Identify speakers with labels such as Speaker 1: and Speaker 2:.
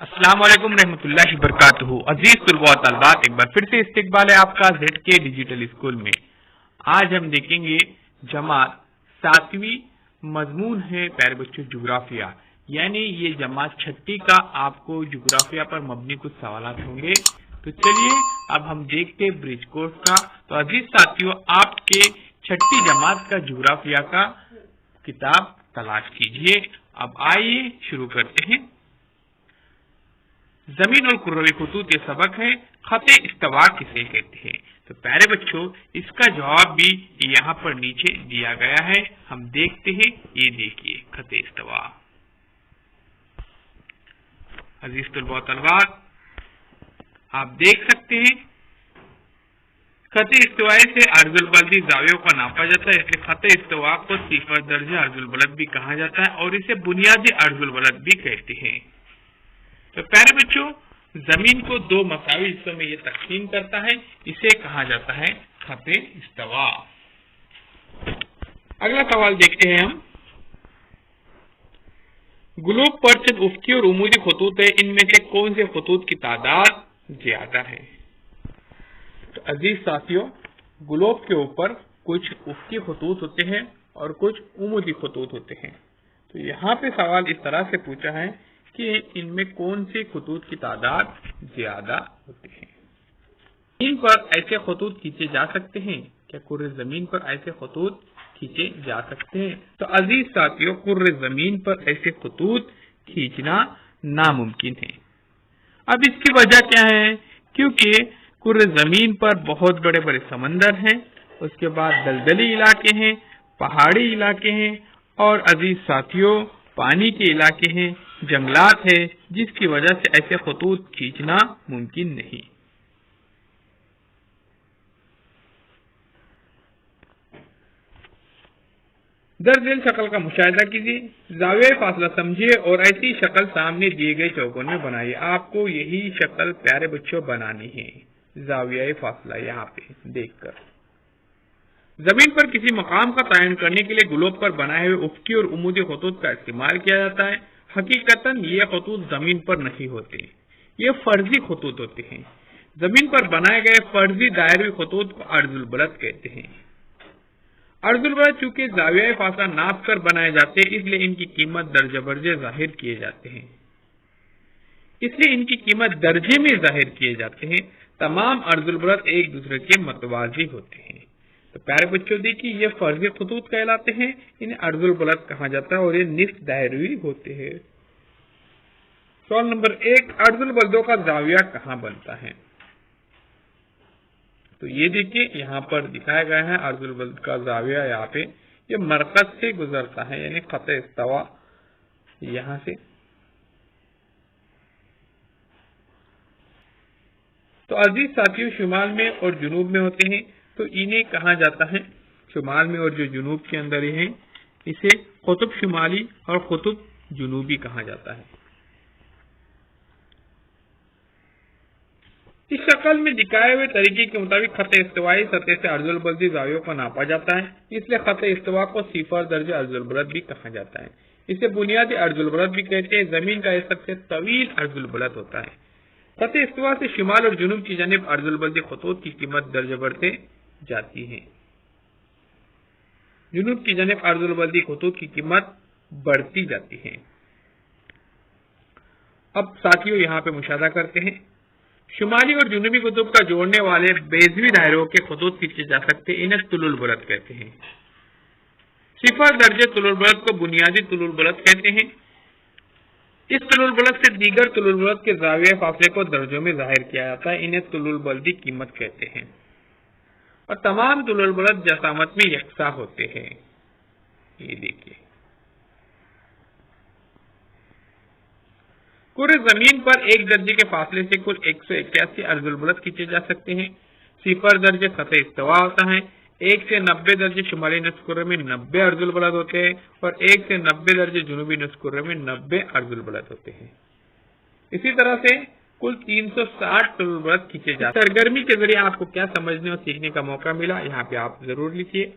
Speaker 1: अस्सलाम वालेकुम रहमतुल्लाहि वबरकातुहू। अजीज तुलबा और तलबात, एक बार फिर से इस्तिकबाल है आपका ZK डिजिटल स्कूल में। आज हम देखेंगे जमात 7वीं, मजमून है प्यारे बच्चों जुग्राफिया, यानी ये जमात 6ठी का आपको जुग्राफिया पर मबनी कुछ सवाल होंगे। तो चलिए अब हम देखते हैं ब्रिज कोर्स का। तो अजीज साथियों, आपके 6ठी जमात का जुग्राफिया का किताब तलाश कीजिए। अब आइए शुरू करते हैं। जमीन और कुर्रवी खतूत ये सबक है। खते इस्तवा किसे कहते हैं? तो प्यारे बच्चों, इसका जवाब भी यहाँ पर नीचे दिया गया है, हम देखते हैं। ये देखिए खते इस्तवा। अजीज तुलबा तलबात, आप देख सकते हैं खते इस्तवाई से अर्जुल बलदी जावियों को नापा जाता है, इसलिए खते इस्तवा को सिफर दर्जे अर्जुल बलद भी कहा जाता है और इसे बुनियादी अर्जुल बलद भी कहते हैं। तो प्यारे बच्चों, जमीन को दो मसावी हिस्सों में ये तकसीम करता है, इसे कहा जाता है खते इस्तवा। अगला सवाल देखते हैं हम। ग्लोब पर चंद उफ्की और उमूदी खतूत है, इनमें से कौन से खतूत की तादाद ज्यादा है? तो अजीज साथियों, ग्लोब के ऊपर कुछ उफ्की खतूत होते हैं और कुछ उमूदी खतूत होते हैं। तो यहाँ पे सवाल इस तरह से पूछा है कि इनमें कौन से खतूत की तादाद ज्यादा होते हैं। जमीन पर ऐसे खतूत खींचे जा सकते हैं क्या? कुर्रे जमीन पर ऐसे खतूत खींचे जा सकते हैं? तो अजीज साथियों, कुर्रे जमीन पर ऐसे खतूत खींचना नामुमकिन है। अब इसकी वजह क्या है? क्योंकि कुर्रे जमीन पर बहुत बड़े बड़े समंदर हैं, उसके बाद दलदली इलाके हैं, पहाड़ी इलाके हैं और अजीज साथियों पानी के इलाके हैं, जंगलात है, जिसकी वजह से ऐसे खतूत खींचना मुमकिन नहीं। दरअसल शक्ल का मुशाहिदा कीजिए, जाविया फासला समझिए और ऐसी शक्ल सामने दिए गए चौकोन में बनाइए। आपको यही शक्ल प्यारे बच्चों बनानी है, जाविया फासला यहाँ पे देखकर। जमीन पर किसी मकाम का तयन करने के लिए ग्लोब पर बनाए हुए उफ्की और उमूदी खतूत का इस्तेमाल किया जाता है। हकीकतन ये खतूत जमीन पर नहीं होते, ये फर्जी खतूत होते हैं। जमीन पर बनाए गए फर्जी दायरवी खतूत को अर्जुल बलद कहते हैं। अर्जुल बलद चूंकि जाविया फासला नाप कर बनाए जाते हैं, इसलिए इनकी कीमत दर्जे बर्जे जाहिर किए जाते हैं। इसलिए इनकी कीमत दर्जे में जाहिर किए जाते हैं। तमाम अर्जुल बलद एक दूसरे के मतवाजी होते हैं। तो प्यारे बच्चों देखिए, ये फर्जी खतूत कहलाते हैं, इन्हें अर्जुल बलद कहा जाता है और ये निस्फ दायरवी होते हैं। सवाल नंबर 1, अर्जुल बलदों का जाविया कहाँ बनता है? तो ये देखिए यहाँ पर दिखाया गया है अर्जुल बलद का जाविया। यहाँ पे ये मरकज से गुजरता है, यानी खते इस्तवा यहाँ से। तो अजीज साथियों, शुमाल में और जुनूब में होते हैं, तो इन्हें कहा जाता है, शुमाल में और जो जुनूब के अंदर ही है, इसे कुतुब शुमाली और कुतुब जुनूबी कहा जाता है। इस शक्ल में दिखाए हुए तरीके के मुताबिक खते इस्तवाई सतह से अर्जुल बलदी जावियों को नापा जाता है, इसलिए खते इस्तवा को सिफर दर्जे अर्जुल बलद भी कहा जाता है। इसे बुनियादी अर्जुल बलद भी कहते हैं। जमीन का सबसे तवील अर्जुल बलद होता है। खते इस्तवा से शुमाल और जुनूब की जानिब अर्जुल बलदी खतूत की कीमत दर्जे बढ़ते जाती है। जुनूब की जानिब अर्जुल बलदी खतूत की कीमत बढ़ती जाती है। अब साथियों यहाँ पे मुशाहिदा करते हैं, शुमाली और जुनूबी कुतुब का जोड़ने वाले बेजवी दायरों के खतूत खींचे जा सकते, इन्हें तुलुल बलद कहते हैं। सिफर दर्जे तुलुल बलद को बुनियादी तुलुल बलद कहते हैं। इस तुलुल बलद से दीगर तुलुल बलद के जाविया फासले को दर्जों में जाहिर किया जाता है, इन्हें तुलुल बलदी कीमत कहते हैं। और तमाम तुलुल बलद जसामत में यकसा होते हैं। ये देखिए, पूरे जमीन पर एक दर्जे के फासले से कुल 181 अर्जुल बलद खींचे जा सकते हैं। सिफर दर्जे खते इस्तवा होता है। 1 से 90 दर्जे शुमाली नस्कुर्रे में 90 अर्जुल बलद होते हैं और 1 से 90 दर्जे जुनूबी नस्कुर्रे में 90 अर्जुल बलद होते हैं। इसी तरह से कुल 360 तुलुल बलद खींचे जाते हैं। सरगर्मी के जरिए आपको क्या समझने और सीखने का मौका मिला, यहाँ पे आप जरूर लिखिए।